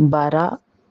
12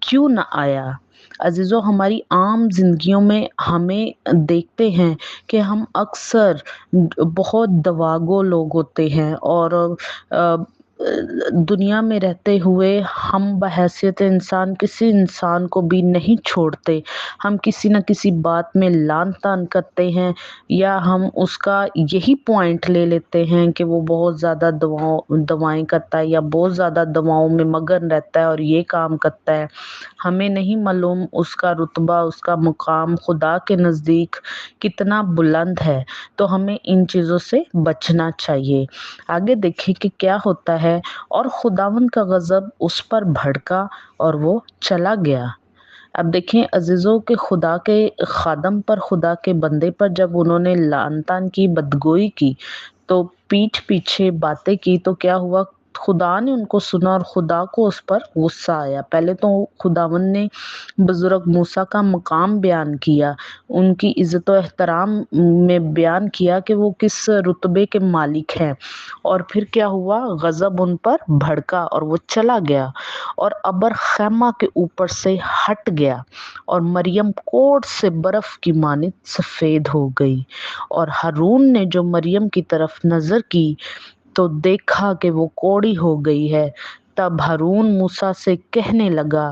کیوں نہ آیا؟ عزیزو، ہماری عام زندگیوں میں ہمیں دیکھتے ہیں کہ ہم اکثر بہت دواگو لوگ ہوتے ہیں، اور دنیا میں رہتے ہوئے ہم بحیثیت انسان کسی انسان کو بھی نہیں چھوڑتے۔ ہم کسی نہ کسی بات میں لان تان کرتے ہیں، یا ہم اس کا یہی پوائنٹ لے لیتے ہیں کہ وہ بہت زیادہ دوائیں کرتا ہے، یا بہت زیادہ دواؤں میں مگن رہتا ہے اور یہ کام کرتا ہے۔ ہمیں نہیں معلوم اس کا رتبہ، اس کا مقام خدا کے نزدیک کتنا بلند ہے، تو ہمیں ان چیزوں سے بچنا چاہیے۔ آگے دیکھیں کہ کیا ہوتا ہے، اور خداوند کا غضب اس پر بھڑکا اور وہ چلا گیا۔ اب دیکھیں عزیزوں کہ خدا کے خادم پر، خدا کے بندے پر جب انہوں نے لعن طعن کی، بدگوئی کی، تو پیٹھ پیچھے باتیں کی، تو کیا ہوا؟ خدا نے ان کو سنا اور خدا کو اس پر غصہ آیا۔ پہلے تو خداوند نے بزرگ موسیٰ کا مقام بیان کیا، ان کی عزت و احترام میں بیان کیا کہ وہ کس رتبے کے مالک ہیں، اور پھر کیا ہوا؟ غضب ان پر بھڑکا اور وہ چلا گیا، اور ابر خیمہ کے اوپر سے ہٹ گیا، اور مریم کوڑ سے برف کی مانند سفید ہو گئی۔ اور ہارون نے جو مریم کی طرف نظر کی تو دیکھا کہ وہ کوڑی ہو گئی ہے۔ تب ہارون موسیٰ سے کہنے لگا،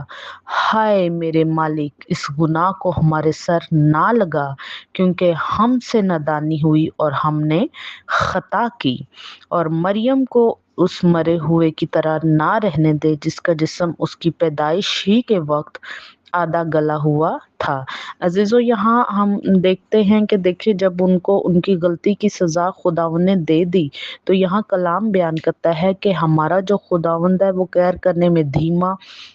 ہائے میرے مالک، اس گناہ کو ہمارے سر نہ لگا، کیونکہ ہم سے نادانی ہوئی اور ہم نے خطا کی، اور مریم کو اس مرے ہوئے کی طرح نہ رہنے دے جس کا جسم اس کی پیدائش ہی کے وقت آدھا گلا ہوا تھا۔ عزیزو، یہاں ہم دیکھتے ہیں کہ دیکھیے جب ان کو ان کی غلطی کی سزا خداوند نے دے دی، تو یہاں کلام بیان کرتا ہے کہ ہمارا جو خداوند ہے وہ قہر کرنے میں دھیما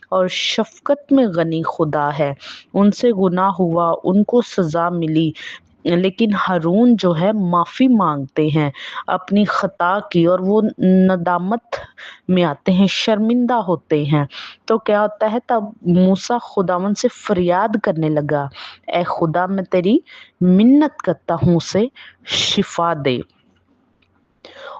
اور شفقت میں غنی خدا ہے۔ ان سے گناہ ہوا، ان کو سزا ملی، لیکن ہارون جو ہے معافی مانگتے ہیں اپنی خطا کی، اور وہ ندامت میں آتے ہیں، شرمندہ ہوتے ہیں۔ تو کیا ہوتا ہے؟ تب موسیٰ خداوند سے فریاد کرنے لگا، اے خدا، میں تیری منت کرتا ہوں، اسے شفا دے۔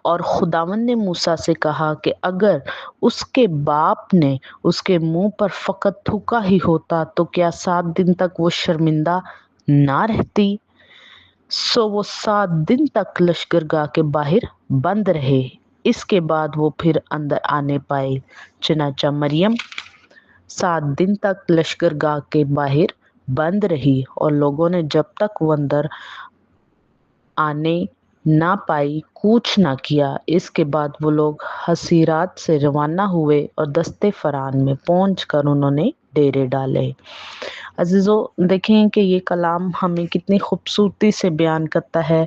اور خداوند نے موسیٰ سے کہا کہ اگر اس کے باپ نے اس کے منہ پر فقط تھوکا ہی ہوتا تو کیا 7 دن تک وہ شرمندہ نہ رہتی؟ سو وہ 7 دن تک لشکرگاہ کے باہر بند رہے، اس کے بعد وہ پھر اندر آنے پائے۔ چنانچہ مریم 7 دن تک لشکرگاہ کے باہر بند رہی، اور لوگوں نے جب تک وہ اندر آنے نہ پائی کوچ نہ کیا۔ اس کے بعد وہ لوگ حصیرات سے روانہ ہوئے، اور دستے فران میں پہنچ کر انہوں نے ڈیرے ڈالے۔ عزیزو، دیکھیں کہ یہ کلام ہمیں کتنی خوبصورتی سے بیان کرتا ہے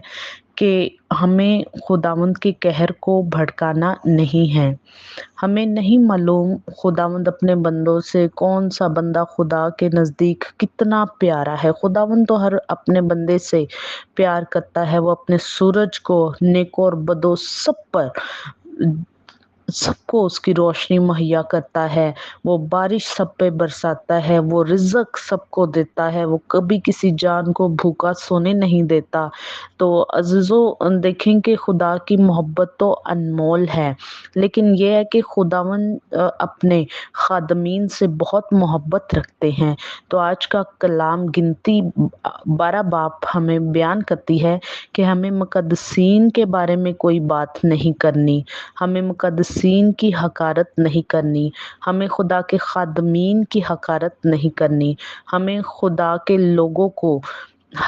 کہ ہمیں خداوند کے قہر کو بھڑکانا نہیں ہے۔ ہمیں نہیں معلوم خداوند اپنے بندوں سے کون سا بندہ خدا کے نزدیک کتنا پیارا ہے۔ خداوند تو ہر اپنے بندے سے پیار کرتا ہے، وہ اپنے سورج کو نیکو اور بدو سب کو اس کی روشنی مہیا کرتا ہے، وہ بارش سب پہ برساتا ہے، وہ رزق سب کو دیتا ہے، وہ کبھی کسی جان کو بھوکا سونے نہیں دیتا۔ تو عزیزو، دیکھیں کہ خدا کی محبت تو انمول ہے، لیکن یہ ہے کہ خداوند اپنے خادمین سے بہت محبت رکھتے ہیں۔ تو آج کا کلام گنتی 12 باب ہمیں بیان کرتی ہے کہ ہمیں مقدسین کے بارے میں کوئی بات نہیں کرنی، ہمیں مقدسین کی حقارت نہیں کرنی، ہمیں خدا کے خادمین کی حقارت نہیں کرنی، ہمیں خدا کے لوگوں کو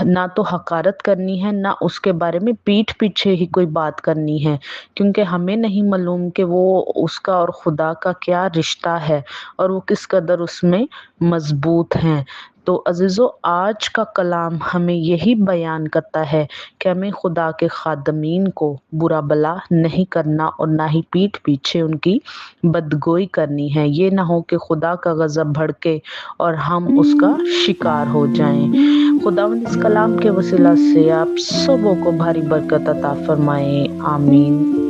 نہ تو حقارت کرنی ہے، نہ اس کے بارے میں پیٹھ پیچھے ہی کوئی بات کرنی ہے، کیونکہ ہمیں نہیں معلوم کہ وہ اس کا اور خدا کا کیا رشتہ ہے، اور وہ کس قدر اس میں مضبوط ہیں۔ تو عزیزو، آج کا کلام ہمیں یہی بیان کرتا ہے کہ ہمیں خدا کے خادمین کو برا بلا نہیں کرنا، اور نہ ہی پیٹھ پیچھے ان کی بدگوئی کرنی ہے۔ یہ نہ ہو کہ خدا کا غضب بھڑکے اور ہم اس کا شکار ہو جائیں۔ خداوند اس کلام کے وسیلہ سے آپ سبوں کو بھاری برکت عطا فرمائے، آمین۔